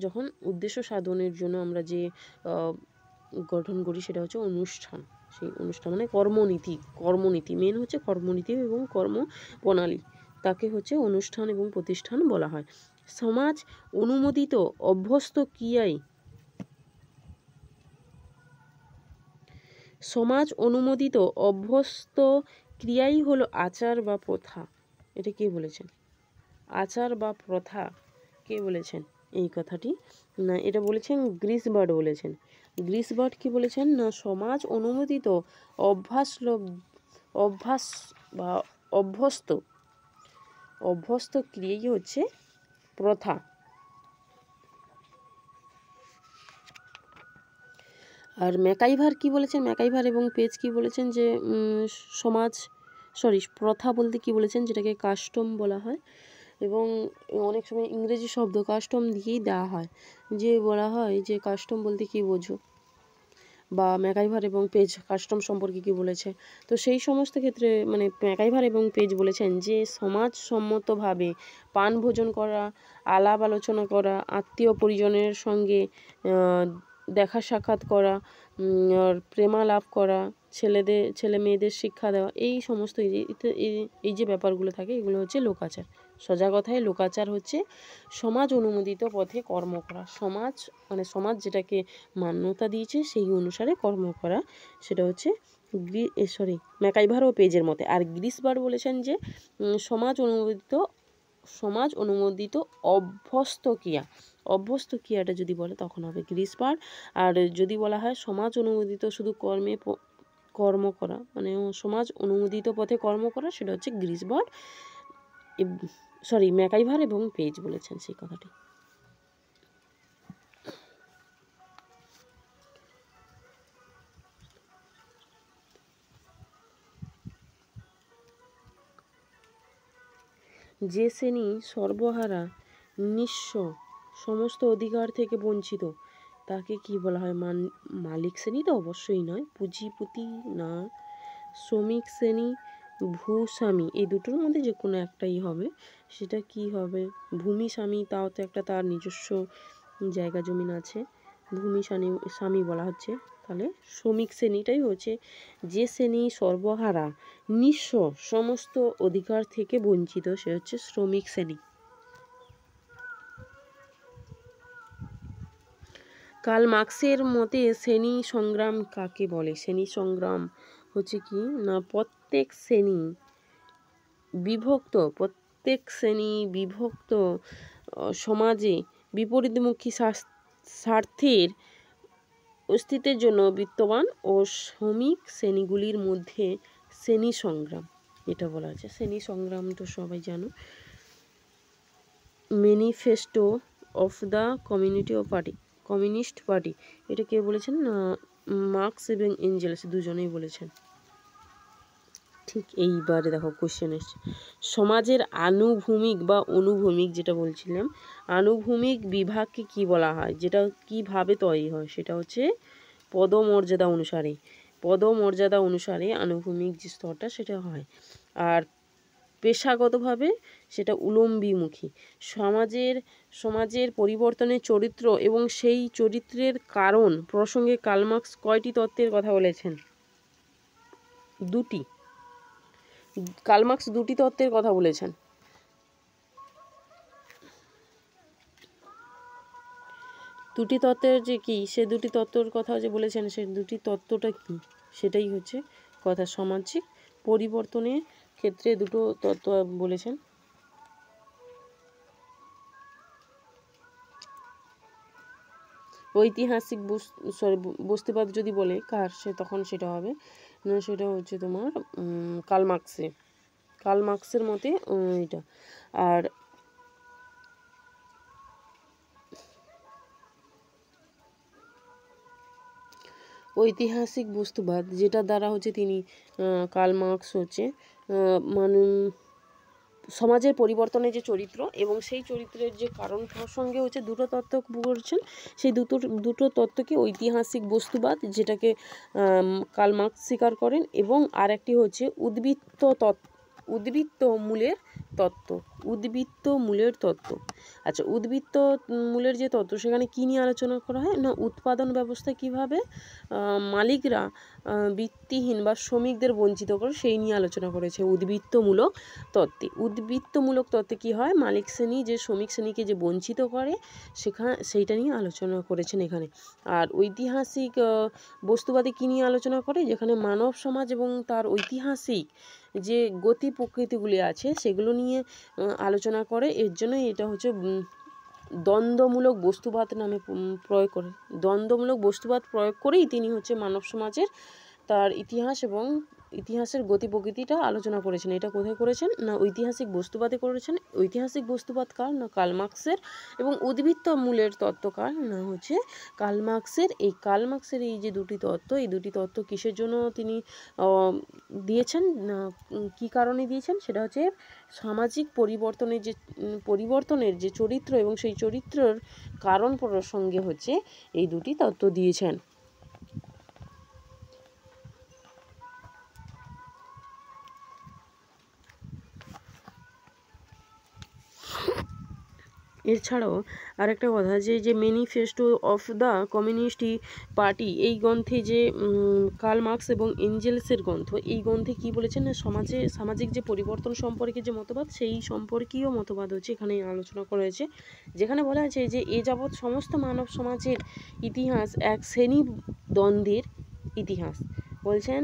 যখন উদ্দেশ্য সাধনের জন্য আমরা যে গঠন করি সেটা হচ্ছে অনুষ্ঠান। সেই অনুষ্ঠান মানে কর্মনীতি মেন হচ্ছে কর্মনীতি এবং কর্মপ্রণালী, তাকে হচ্ছে অনুষ্ঠান এবং প্রতিষ্ঠান বলা হয়। সমাজ অনুমোদিত অভ্যস্ত ক্রিয়াই হলো আচার বা প্রথা। এটা কে বলেছেন? আচার বা প্রথা কে বলেছেন এই কথাটি? না, এটা বলেছেন গ্রিসবার্ড বলেছেন। গ্রিসবার্ড কি বলেছেন না, সমাজ অনুমোদিত অভ্যাস বা অভ্যস্ত ক্রিয়াই হচ্ছে প্রথা। আর ম্যাকাইভার কি বলেছেন? ম্যাকাইভার এবং পেজ কি বলেছেন? যে প্রথা বলতে কি বলেছেন? যেটাকে কাস্টম বলা হয়। এবং অনেক সময় ইংরেজি শব্দ কাস্টম দিয়েই দেওয়া হয়, যে বলা হয় যে কাস্টম বলতে কি বোঝো, বা ম্যাকাইভার এবং পেজ কাস্টম সম্পর্কে কি বলেছে। তো সেই সমস্ত ক্ষেত্রে মানে ম্যাকাইভার এবং পেজ বলেছেন যে সমাজসম্মতভাবে পান ভোজন করা, আলাপ আলোচনা করা, আত্মীয় পরিজনের সঙ্গে দেখা সাক্ষাৎ করা, আর প্রেমালাপ করা, ছেলে মেয়েদের শিক্ষা দেওয়া, এই সমস্ত এই যে ব্যাপারগুলো থাকে এগুলো হচ্ছে লোকাচার। সোজা কথায় লোকাচার হচ্ছে সমাজ অনুমোদিত পথে কর্ম করা। সমাজ যেটাকে মান্যতা দিয়েছে সেই অনুসারে কর্ম করা, সেটা হচ্ছে ম্যাকাইভার ও পেজের মতে। আর গ্রিসবার্ড বলেছেন যে সমাজ অনুমোদিত অভ্যস্ত ক্রিয়াটা যদি বলে তখন হবে গ্রিসবার্ড। আর যদি বলা হয় সমাজ অনুমোদিত শুধু কর্ম করা, মানে সমাজ অনুমোদিত পথে কর্ম করা, সেটা হচ্ছে গ্রিসবার্ড ম্যাকাইভার এবং পেজ বলেছেন সেই কথাটি। যে শ্রেণী সর্বহারা, নিঃস্ব, সমস্ত অধিকার থেকে বঞ্চিত, তাকে কি বলা হয়? মালিক শ্রেণী তো অবশ্যই নয়, পুঁজিপতি না, শ্রমিক শ্রেণী, ভূস্বামী, এই দুটোর মধ্যে যে কোনো একটাই হবে। সেটা কি হবে? ভূমি স্বামী, তাও তো একটা তার নিজস্ব জায়গা জমিন আছে, ভূমি স্বামী বলা হচ্ছে। তাহলে শ্রমিক শ্রেণীটাই হচ্ছে যে শ্রেণী সর্বহারা, নিঃস্ব, সমস্ত অধিকার থেকে বঞ্চিত, সে হচ্ছে শ্রমিক শ্রেণী। কার্ল মার্ক্সের মতে শ্রেণী সংগ্রাম কাকে বলে? শ্রেণী সংগ্রাম হচ্ছে কি না, প্রত্যেক শ্রেণী বিভক্ত সমাজে বিপরীতমুখী স্বার্থের অস্তিত্বের জন্য বিত্তবান ও শ্রমিক শ্রেণীগুলির মধ্যে শ্রেণী সংগ্রাম, এটা বলা হচ্ছে। শ্রেণী সংগ্রাম তো সবাই জানো। Manifesto of the communist party, এটা কে বলেছেন? মার্কস এবং এঞ্জেলস দুজনেই বলেছেন। ঠিক এইবারে দেখো কোশ্চেন এসছে, সমাজের আনুভূমিক বা অনুভূমিক, যেটা বলছিলাম, আনুভূমিক বিভাগকে কি বলা হয়? যেটা কিভাবে তৈরি হয়? সেটা হচ্ছে পদমর্যাদা অনুসারে আনুভূমিক যে স্তরটা সেটা হয়। আর পেশাগতভাবে সেটা উলম্বীমুখী। সমাজের পরিবর্তনের চরিত্র এবং সেই চরিত্রের কারণ প্রসঙ্গে কার্ল মার্ক্স কয়টি তত্ত্বের কথা বলেছেন? দুটি। কার্ল মার্ক্স দুটি তত্ত্বের কথা বলেছেন। দুটি তত্ত্বের যে কি, সে দুটি তত্ত্বর কথা যে বলেছেন, সে দুটি তত্ত্বটা কি সেটাই হচ্ছে কথা। সামাজিক পরিবর্তনের ক্ষেত্রে দুটো তত্ত্ব বলেছেন। ঐতিহাসিক বস্তুবাদ যদি বলে কার, সে তখন সেটা হবে না, সেটা হচ্ছে তোমার কার্ল মার্ক্সের মতে এটা। আর ঐতিহাসিক বস্তুবাদ, যেটা দ্বারা হচ্ছে তিনি কার্ল মার্ক্স হচ্ছে সমাজের পরিবর্তনের যে চরিত্র এবং সেই চরিত্রের যে কারণ প্রসঙ্গে হচ্ছে দুটো তত্ত্ব বলছেন। সেই দুটো তত্ত্বকে ঐতিহাসিক বস্তুবাদ, যেটাকে কার্ল মার্ক্স স্বীকার করেন, এবং আর একটি হচ্ছে উদ্বৃত্ত মূলের তত্ত্ব। আচ্ছা, উদ্বৃত্ত মূলের যে তত্ত্ব, সেখানে কী নিয়ে আলোচনা করা হয় না, উৎপাদন ব্যবস্থা কিভাবে মালিকরা বৃত্তিহীন বা শ্রমিকদের বঞ্চিত করে, সেই নিয়ে আলোচনা করেছে উদ্বৃত্তমূলক তত্ত্বে। উদ্বৃত্তমূলক তত্ত্বে কী হয়, মালিক শ্রেণী যে শ্রমিক শ্রেণীকে যে বঞ্চিত করে, সেইটা নিয়ে আলোচনা করেছেন এখানে। আর ঐতিহাসিক বস্তুবাদী কী নিয়ে আলোচনা করে, যেখানে মানব সমাজ এবং তার ঐতিহাসিক যে গতি প্রকৃতিগুলি আছে সেগুলো নিয়ে আলোচনা করে। এর জন্যই এটা হচ্ছে দ্বন্দ্বমূলক বস্তুবাদ নামে প্রয়োগ করে। দ্বন্দ্বমূলক বস্তুবাদ প্রয়োগ করেই তিনি হচ্ছে মানব সমাজের তার ইতিহাস এবং ইতিহাসের গতি প্রকৃতিটা আলোচনা করেছেন। এটা কোথায় করেছেন না, ঐতিহাসিক বস্তুবাদে করেছেন। ঐতিহাসিক বস্তুবাদ কার না, কার্ল মার্ক্সের। এবং উদ্বৃত্ত মূলের তত্ত্ব কার না, হচ্ছে কার্ল মার্ক্সের। এই কার্ল মার্ক্সের এই যে দুটি তত্ত্ব, এই দুটি তত্ত্ব কিসের জন্য তিনি দিয়েছেন না, কী কারণে দিয়েছেন, সেটা হচ্ছে সামাজিক পরিবর্তনের যে চরিত্র এবং সেই চরিত্রের কারণ প্রসঙ্গে হচ্ছে এই দুটি তত্ত্ব দিয়েছেন। এছাড়াও আরেকটা কথা, যে manifesto of the communist party, এই গ্রন্থে যে কার্ল মার্ক্স এবং এঞ্জেলসের গ্রন্থ, এই গ্রন্থে কী বলেছেন না, সামাজিক যে পরিবর্তন সম্পর্কে যে মতবাদ, সেই সম্পর্কীয় মতবাদ হচ্ছে এখানে আলোচনা করা হয়েছে। যেখানে বলা হয়েছে যে এ যাবৎ সমস্ত মানব সমাজের ইতিহাস এক শ্রেণী দ্বন্দ্বের ইতিহাস। বলছেন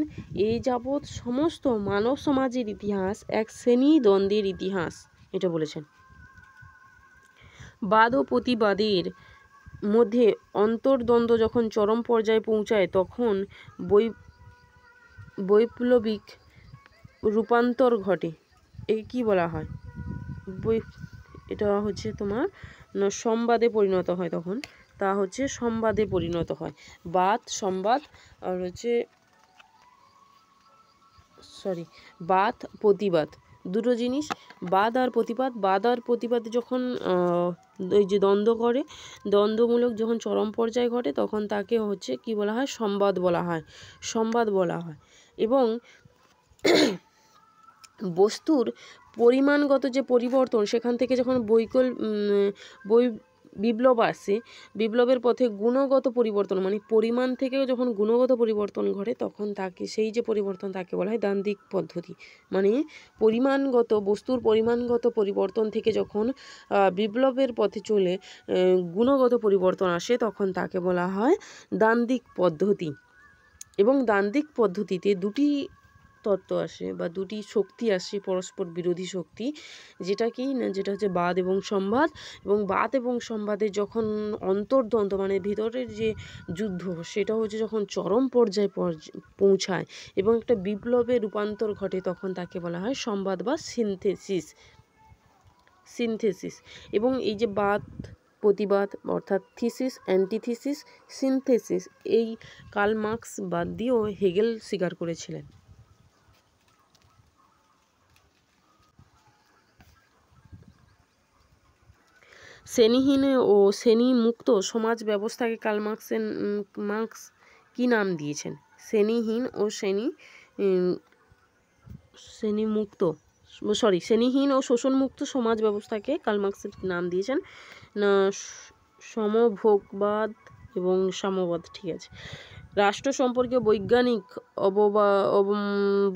এই যাবৎ সমস্ত মানব সমাজের ইতিহাস এক শ্রেণী দ্বন্দ্বের ইতিহাস, এটা বলেছেন। বাদ ও প্রতিবাদের মধ্যে অন্তর্দ্বন্দ্ব যখন চরম পর্যায়ে পৌঁছায়, তখন বৈপ্লবিক রূপান্তর ঘটে। একে কী বলা হয়? এটা হচ্ছে তোমার সংবাদে পরিণত হয়। তখন তা হচ্ছে সংবাদে পরিণত হয়। সংবাদ আর হচ্ছে বাদ প্রতিবাদ, দুটো জিনিস, বাদ আর প্রতিবাদ। বাদ আর প্রতিবাদে যখন এই যে দ্বন্দ্ব করে, দ্বন্দ্বমূলক যখন চরম পর্যায়ে ঘটে তখন তাকে হচ্ছে কি বলা হয়, সংবাদ বলা হয়, সংবাদ বলা হয়। এবং বস্তুর পরিমাণগত যে পরিবর্তন, সেখান থেকে যখন বিপ্লব আসে, বিপ্লবের পথে গুণগত পরিবর্তন মানে পরিমাণ থেকেও যখন গুণগত পরিবর্তন ঘটে তখন তাকে, সেই যে পরিবর্তন তাকে বলা হয় দ্বান্দ্বিক পদ্ধতি। মানে পরিমাণগত, বস্তুর পরিমাণগত পরিবর্তন থেকে যখন বিপ্লবের পথে চলে গুণগত পরিবর্তন আসে তখন তাকে বলা হয় দ্বান্দ্বিক পদ্ধতি। এবং দ্বান্দ্বিক পদ্ধতিতে দুটি তত্ত্ব আসে বা দুটি শক্তি আসে, পরস্পর বিরোধী শক্তি, যেটা কি না, যেটা হচ্ছে বাদ এবং সংবাদ। এবং বাদ এবং সংবাদের যখন অন্তর্দ্বন্দ্ব মানে ভিতরের যে যুদ্ধ, সেটা হচ্ছে যখন চরম পর্যায়ে পৌঁছায় এবং একটা বিপ্লবে রূপান্তর ঘটে তখন তাকে বলা হয় সংবাদ বা সিনথেসিস। এবং এই যে বাদ প্রতিবাদ অর্থাৎ থিসিস, অ্যান্টিথিসিস, সিনথেসিস, এই কার্ল মার্কস বাদ দিয়েও হেগেল স্বীকার করেছিলেন। শ্রেণীহীন ও শ্রেণীমুক্ত সমাজ ব্যবস্থাকে কার্ল মার্কস কি নাম দিয়েছেন? শ্রেণীহীন ও শ্রেণীহীন ও শোষণমুক্ত সমাজ ব্যবস্থাকে কার্ল মার্কস নাম দিয়েছেন না সমভোগবাদ এবং সাম্যবাদ। ঠিক আছে। রাষ্ট্র সম্পর্কে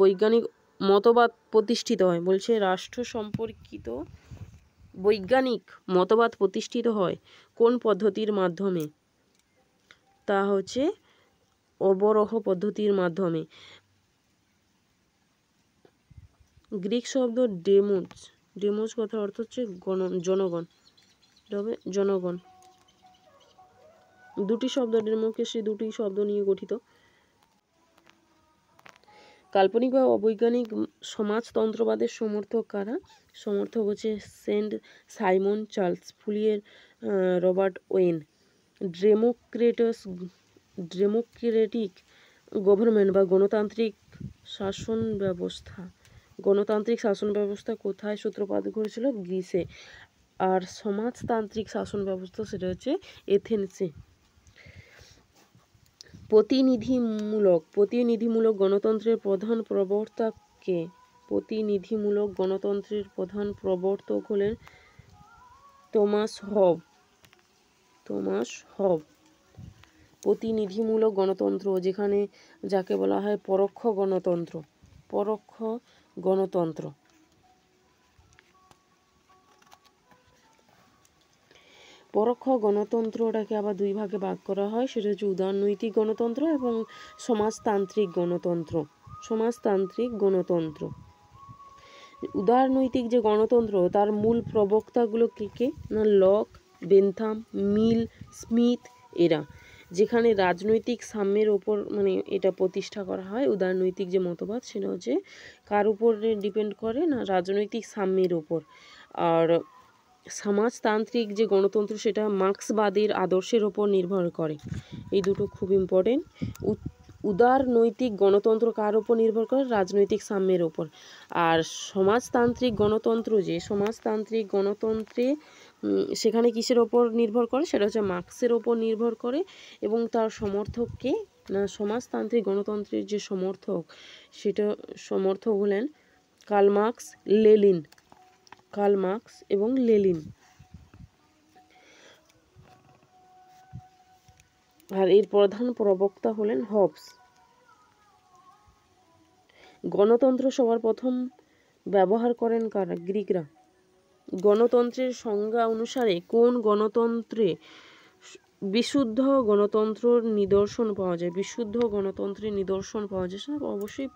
বৈজ্ঞানিক মতবাদ প্রতিষ্ঠিত হয়, বলছে রাষ্ট্র সম্পর্কিত বৈজ্ঞানিক মতবাদ প্রতিষ্ঠিত হয় কোন পদ্ধতির মাধ্যমে? তা হচ্ছে অবরোহ পদ্ধতির মাধ্যমে। গ্রিক শব্দ ডেমোস কথার অর্থ হচ্ছে জনগণ, তবে জনগণ। দুটি শব্দ, ডেমোক্রেসি দুটি শব্দ নিয়ে গঠিত। কাল্পনিক বা অবৈজ্ঞানিক সমাজতন্ত্রবাদের সমর্থক কারা? সমর্থক হচ্ছে Saint Simon, Charles Fourier, Robert Owen. Democratic government বা গণতান্ত্রিক শাসন ব্যবস্থা কোথায় সূত্রপাত ঘটেছিল? গ্রিসে। আর সমাজতান্ত্রিক শাসন ব্যবস্থা সেটা হচ্ছে এথেন্সে। প্রতিনিধিমূলক গণতন্ত্রের প্রধান প্রবর্তক কে? প্রতিনিধিমূলক গণতন্ত্রের প্রধান প্রবর্তক হলেন টমাস হব। প্রতিনিধিমূলক গণতন্ত্র যাকে বলা হয় পরোক্ষ গণতন্ত্র। পরোক্ষ গণতন্ত্রটাকে আবার দুই ভাগে ভাগ করা হয়, সেটা হচ্ছে উদারনৈতিক গণতন্ত্র এবং সমাজতান্ত্রিক গণতন্ত্র। উদারনৈতিক যে গণতন্ত্র, তার মূল প্রবক্তাগুলো কে? না লক, বেন্থাম, মিল, স্মিথ এরা। যেখানে রাজনৈতিক সাম্যের ওপর মানে এটা প্রতিষ্ঠা করা হয়। উদারনৈতিক যে মতবাদ সেটা হচ্ছে কার উপরে ডিপেন্ড করে? না রাজনৈতিক সাম্যের ওপর। আর সমাজতান্ত্রিক যে গণতন্ত্র সেটা মার্ক্সবাদের আদর্শের ওপর নির্ভর করে। এই দুটো খুব ইম্পর্টেন্ট। উদারনৈতিক গণতন্ত্র কার ওপর নির্ভর করে? রাজনৈতিক সাম্যের ওপর। আর সমাজতান্ত্রিক গণতন্ত্রে সেখানে কিসের ওপর নির্ভর করে? সেটা হচ্ছে মার্ক্সের ওপর নির্ভর করে। এবং তার সমর্থককে না সমাজতান্ত্রিক গণতন্ত্রের যে সমর্থক হলেন কার্ল মার্ক্স এবং লেনিন। আর এর প্রধান প্রবক্তা হলেন হবস। গণতন্ত্র সবার প্রথম ব্যবহার করেন কারা? গ্রিকরা। গণতন্ত্রের সংজ্ঞা অনুসারে কোন গণতন্ত্রে বিশুদ্ধ গণতন্ত্রের নিদর্শন পাওয়া যায়? সেটা অবশ্যই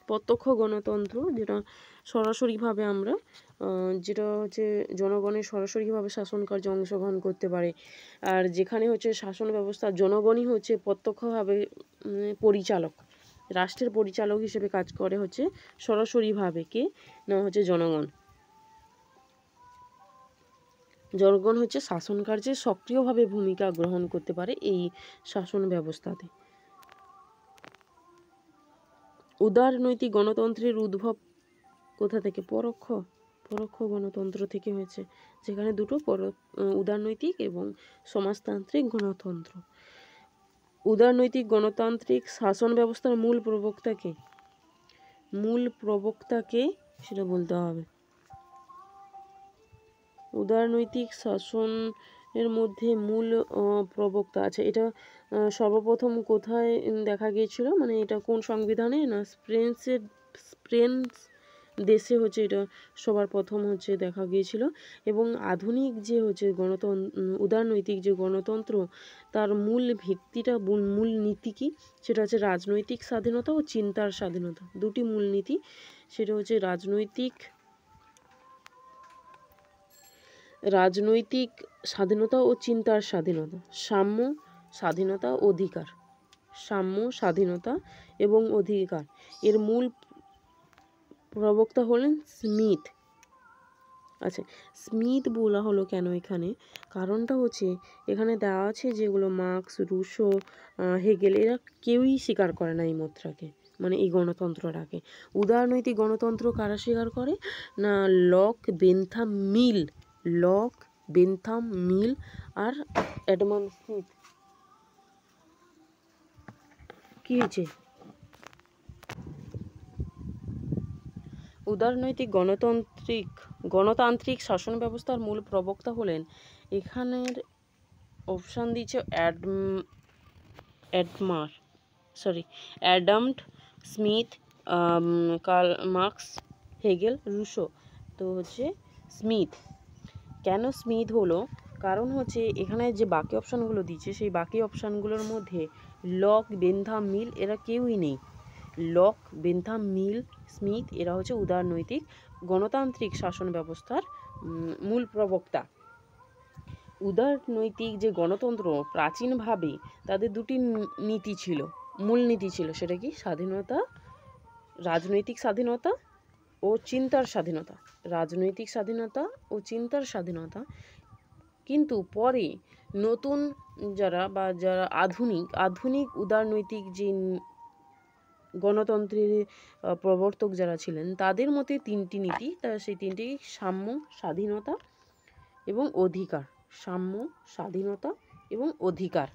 প্রত্যক্ষ গণতন্ত্র, যেটা সরাসরিভাবে আমরা যেটা হচ্ছে জনগণের সরাসরিভাবে শাসন কার্যে অংশগ্রহণ করতে পারে। আর যেখানে হচ্ছে শাসন ব্যবস্থা জনগণই হচ্ছে প্রত্যক্ষভাবে পরিচালক, রাষ্ট্রের পরিচালক হিসেবে কাজ করে হচ্ছে সরাসরিভাবে কে? না হচ্ছে জনগণ হচ্ছে শাসন কার্যে সক্রিয়ভাবে ভূমিকা গ্রহণ করতে পারে এই শাসন ব্যবস্থাতে। উদারনৈতিক গণতন্ত্রের উদ্ভব কোথা থেকে? পরোক্ষ গণতন্ত্র থেকে হয়েছে, যেখানে দুটো উদারনৈতিক এবং সমাজতান্ত্রিক গণতন্ত্র। উদারনৈতিক গণতান্ত্রিক শাসন ব্যবস্থার মূল প্রবক্তাকে সেটা বলতে হবে। উদারনৈতিক শাসনের মধ্যে মূল প্রবক্তা আছে, এটা সর্বপ্রথম কোথায় দেখা গিয়েছিল, মানে এটা কোন সংবিধানে? না ফ্রেঞ্চ দেশে হচ্ছে এটা সবার প্রথম হচ্ছে দেখা গিয়েছিল। এবং আধুনিক যে হচ্ছে উদারনৈতিক যে গণতন্ত্র, তার মূল ভিত্তিটা, মূল নীতি কি? সেটা হচ্ছে রাজনৈতিক স্বাধীনতা ও চিন্তার স্বাধীনতা। দুটি মূল নীতি, সেটা হচ্ছে রাজনৈতিক স্বাধীনতা ও চিন্তার স্বাধীনতা, সাম্য, স্বাধীনতা, অধিকার। সাম্য, স্বাধীনতা এবং অধিকার। এর মূল প্রবক্তা হলেন স্মিথ। আচ্ছা, স্মিথ বলা হলো কেন এখানে? কারণটা হচ্ছে এখানে দেওয়া আছে যেগুলো মার্কস, রুশো, হেগেল, এরা কেউই স্বীকার করে না এই মতটাকে, মানে এই গণতন্ত্রটাকে। উদারনৈতিক গণতন্ত্র কারা স্বীকার করে? না লক, বেন্থাম মিল আর এডমন্ড স্মিথ। কি হয়েছে? উদারনৈতিক গণতান্ত্রিক শাসন ব্যবস্থার মূল প্রবক্তা হলেন, এখানের অপশান দিচ্ছে Adam Smith, Karl Marx, Hegel, Rousseau. তো হচ্ছে স্মিথ। কেন স্মিথ হলো? কারণ হচ্ছে এখানে যে বাকি অপশানগুলো দিচ্ছে, সেই বাকি অপশানগুলোর মধ্যে লক, বেন্থাম মিল এরা কেউই নেই। লক, বেন্থাম মিল, স্মিথ এরা হচ্ছে উদারনৈতিক গণতান্ত্রিক শাসন ব্যবস্থার মূল প্রবক্তা। উদারনৈতিক যে গণতন্ত্র, প্রাচীনভাবে তাদের দুটি নীতি ছিল, মূল নীতি ছিল। সেটা কি? স্বাধীনতা, রাজনৈতিক স্বাধীনতা ও চিন্তার স্বাধীনতা। রাজনৈতিক স্বাধীনতা ও চিন্তার স্বাধীনতা। কিন্তু পরে নতুন যারা আধুনিক উদারনৈতিক যে গণতন্ত্রের প্রবর্তক যারা ছিলেন, তাদের মতে তিনটি নীতি, সেই তিনটি: সাম্য, স্বাধীনতা এবং অধিকার। সাম্য, স্বাধীনতা এবং অধিকার।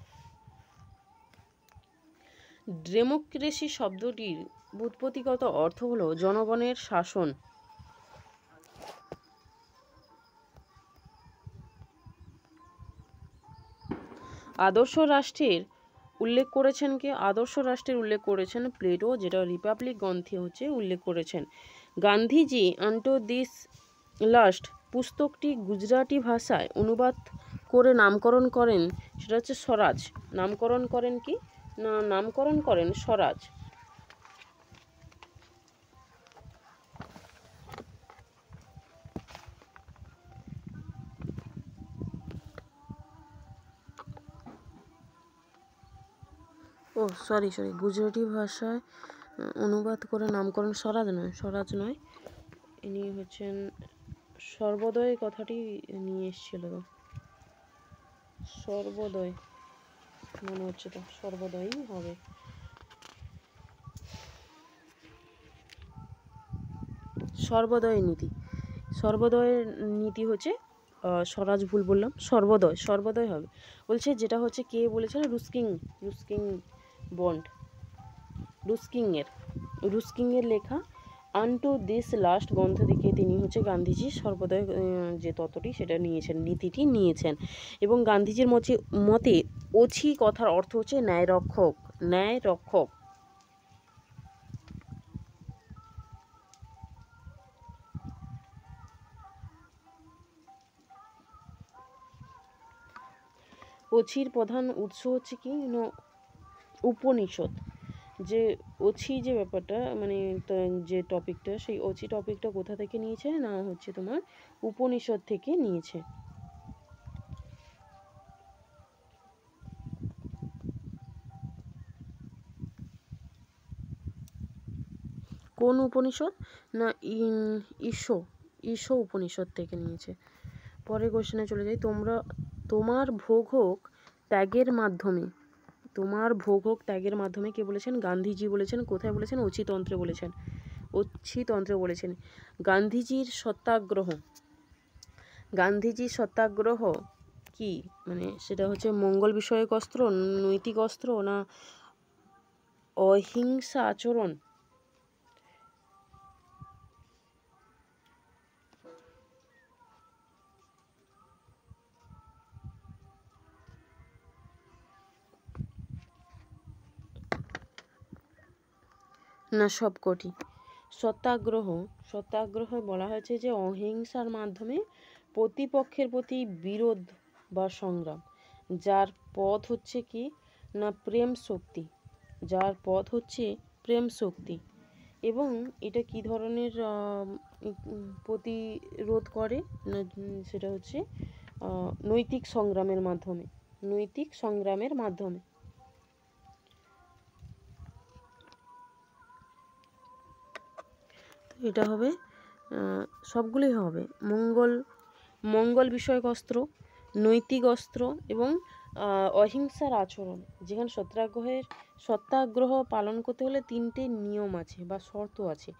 ডেমোক্রেসি শব্দটির ব্যুৎপত্তিগত অর্থ হলো জনগণের শাসন। আদর্শ রাষ্ট্রের উল্লেখ করেছেন কে? আদর্শ রাষ্ট্রের উল্লেখ করেছেন প্লেটো, যেটা রিপাবলিক গ্রন্থে হচ্ছে উল্লেখ করেছেন। গান্ধীজি আনটু দিস লাস্ট পুস্তকটি গুজরাটি ভাষায় অনুবাদ করে নামকরণ করেন, সেটা হচ্ছে স্বরাজ। নামকরণ করেন কি? না, নামকরণ করেন স্বরাজ। সরি গুজরাটি ভাষায় অনুবাদ করে নামকরণ স্বরাজ নয়, ইনি হচ্ছেন সর্বোদয় কথাটি নিয়ে এসেছিল। তো সর্বোদয় মনে হচ্ছে, তো সর্বোদয়ই হবে। সর্বোদয়ের নীতি হচ্ছে স্বরাজ, ভুল বললাম, সর্বোদয় হবে। বলছে যেটা হচ্ছে কে বলেছেন? রুস্কিংয়ের লেখা আনটু দিস লাস্ট গ্রন্থ থেকে তিনি হচ্ছে গান্ধীজি সর্বোদয় যে তত্ত্বটি সেটা নিয়েছেন, নীতিটি নিয়েছেন। এবং গান্ধীজির মতে ওছি কথার অর্থ হচ্ছে ন্যায়রক্ষক। ওছির প্রধান উৎস হচ্ছে কি না উপনিষদ। যে ওছি যে ব্যাপারটা, মানে যে টপিকটা, সেই ওছি টপিকটা কোথা থেকে নিয়েছে? না হচ্ছে তোমার উপনিষদ থেকে নিয়েছে। কোন উপনিষদ? না ঈশো উপনিষদ থেকে নিয়েছে। পরের কোশ্চেনে চলে যাই। তোমার ভোগ হোক ত্যাগের মাধ্যমে কে বলেছেন? গান্ধীজি বলেছেন। কোথায় বলেছেন? ওছিতন্ত্রে বলেছেন। অচ্ছিতন্ত্র বলেছেন। গান্ধীজির সত্যাগ্রহ, গান্ধীজির সত্যাগ্রহ কি, মানে সেটা হচ্ছে মঙ্গল বিষয়ক অস্ত্র, নৈতিক অস্ত্র, না অহিংসা আচরণ? না সবকটি। সত্যাগ্রহ বলা হয়েছে যে অহিংসার মাধ্যমে প্রতিপক্ষের প্রতি বিরোধ বা সংগ্রাম, যার পথ হচ্ছে কি না প্রেম শক্তি, যার পথ হচ্ছে প্রেম শক্তি। এবং এটা কি ধরনের প্রতিরোধ করে না, সেটা হচ্ছে নৈতিক সংগ্রামের মাধ্যমে, নৈতিক সংগ্রামের মাধ্যমে। এটা হবে, সবগুলোই হবে মঙ্গল বিষয়ক অস্ত্র, নৈতিক অস্ত্র এবং অহিংসার আচরণ। যেখানে সত্যাগ্রহ পালন করতে হলে 3টে নিয়ম আছে বা শর্ত আছে,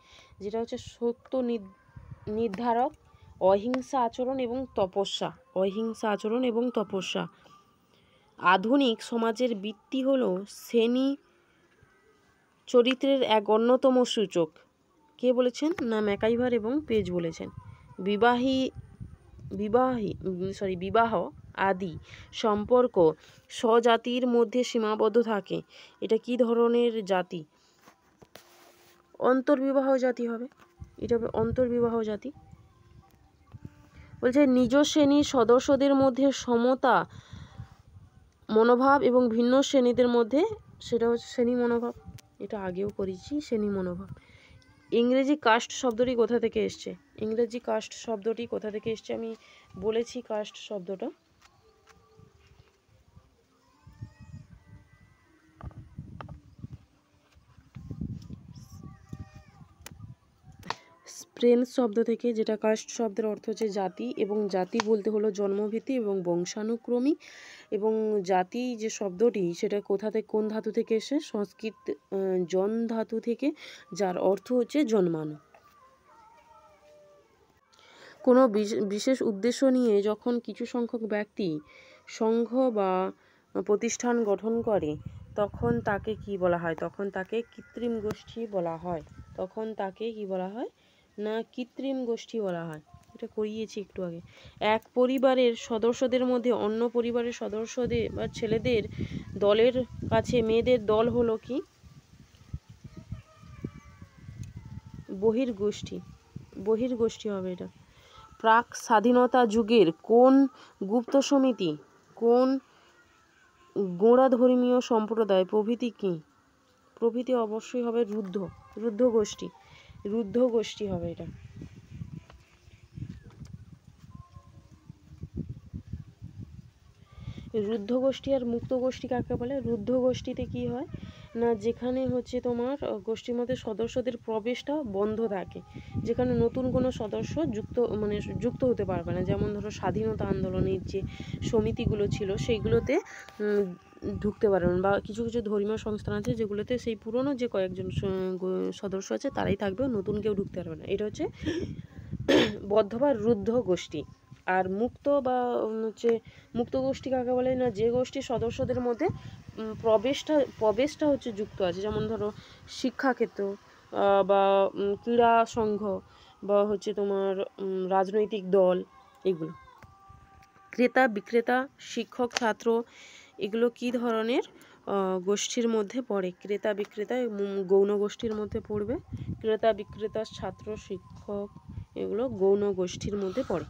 যেটা হচ্ছে সত্য নির্ধারক, অহিংসা আচরণ এবং তপস্যা, অহিংসা আচরণ এবং তপস্যা। আধুনিক সমাজের বৃত্তি হলো শ্রেণী চরিত্রের এক অন্যতম সূচক। কে বলেছেন না ম্যাকাইভার এবং পেজ বলেছেন। বিবাহ আদি সম্পর্ক স্বজাতির মধ্যে সীমাবদ্ধ থাকে। এটা কি ধরনের জাতি? অন্তর্বিবাহ জাতি হবে, এটা হবে অন্তর্বিবাহ জাতি। বলছে নিজ শ্রেণীর সদস্যদের মধ্যে সমতা মনোভাব এবং ভিন্ন শ্রেণীদের মধ্যে, সেটা হচ্ছে শ্রেণী মনোভাব, এটা আগেও করেছি, শ্রেণী মনোভাব। ইংরেজি কাস্ট শব্দটি কোথা থেকে এসছে? ইংরেজি কাস্ট শব্দটি কোথা থেকে এসছে আমি বলেছি। কাস্ট শব্দটা ফ্রেঞ্চ শব্দ থেকে, যেটা কাস্ট শব্দের অর্থ হচ্ছে জাতি, এবং জাতি বলতে হলো জন্মভিত্তি এবং বংশানুক্রমী। এবং জাতি যে শব্দটি, সেটা কোথা থেকে, কোন ধাতু থেকে এসে? সংস্কৃত জন ধাতু থেকে, যার অর্থ হচ্ছে জন্মানো। কোনো বিশেষ উদ্দেশ্য নিয়ে যখন কিছু সংখ্যক ব্যক্তি সংঘ বা প্রতিষ্ঠান গঠন করে, তখন তাকে কি বলা হয়? তখন তাকে কৃত্রিম গোষ্ঠী বলা হয়। তখন তাকে কি বলা হয় না কৃত্রিম গোষ্ঠী বলা হয়। এটা করিয়েছি একটু আগে। এক পরিবারের সদস্যদের মধ্যে অন্য পরিবারের সদস্যদের বা ছেলেদের দলের কাছে মেয়েদের দল হলো কি? বহির্গোষ্ঠী হবে এটা। প্রাক স্বাধীনতা যুগের কোন গুপ্ত সমিতি, কোন গোঁড়া ধর্মীয় সম্প্রদায় প্রভৃতি কি? প্রভৃতি অবশ্যই হবে রুদ্ধ গোষ্ঠী হবে এটা। রুদ্ধ গোষ্ঠী আর মুক্ত গোষ্ঠী কাকে বলে? রুদ্ধ গোষ্ঠীতে কি হয় না, যেখানে হচ্ছে তোমার গোষ্ঠীর মধ্যে সদস্যদের প্রবেশটা বন্ধ থাকে, যেখানে নতুন কোনো সদস্য যুক্ত হতে পারবে না। যেমন ধরো স্বাধীনতা আন্দোলনের যে সমিতিগুলো ছিল, সেইগুলোতে ঢুকতে পারবে না, বা কিছু কিছু ধর্মীয় সংস্থান আছে যেগুলোতে সেই পুরনো যে কয়েকজন সদস্য আছে তারাই থাকবে, নতুন কেউ ঢুকতে পারবে না। এটা হচ্ছে বদ্ধ বা রুদ্ধ গোষ্ঠী। আর মুক্ত গোষ্ঠী কাকে বলে না, যে গোষ্ঠীর সদস্যদের মধ্যে প্রবেশটা হচ্ছে যুক্ত আছে। যেমন ধরো শিক্ষাক্ষেত্র বা ক্রীড়া সংঘ বা হচ্ছে তোমার রাজনৈতিক দল, এগুলো। ক্রেতা বিক্রেতা শিক্ষক ছাত্র, এগুলো কি ধরনের গোষ্ঠীর মধ্যে পড়ে? ক্রেতা বিক্রেতা গৌণ গোষ্ঠীর মধ্যে পড়বে। ক্রেতা বিক্রেতা ছাত্র শিক্ষক, এগুলো গৌণ গোষ্ঠীর মধ্যে পড়ে।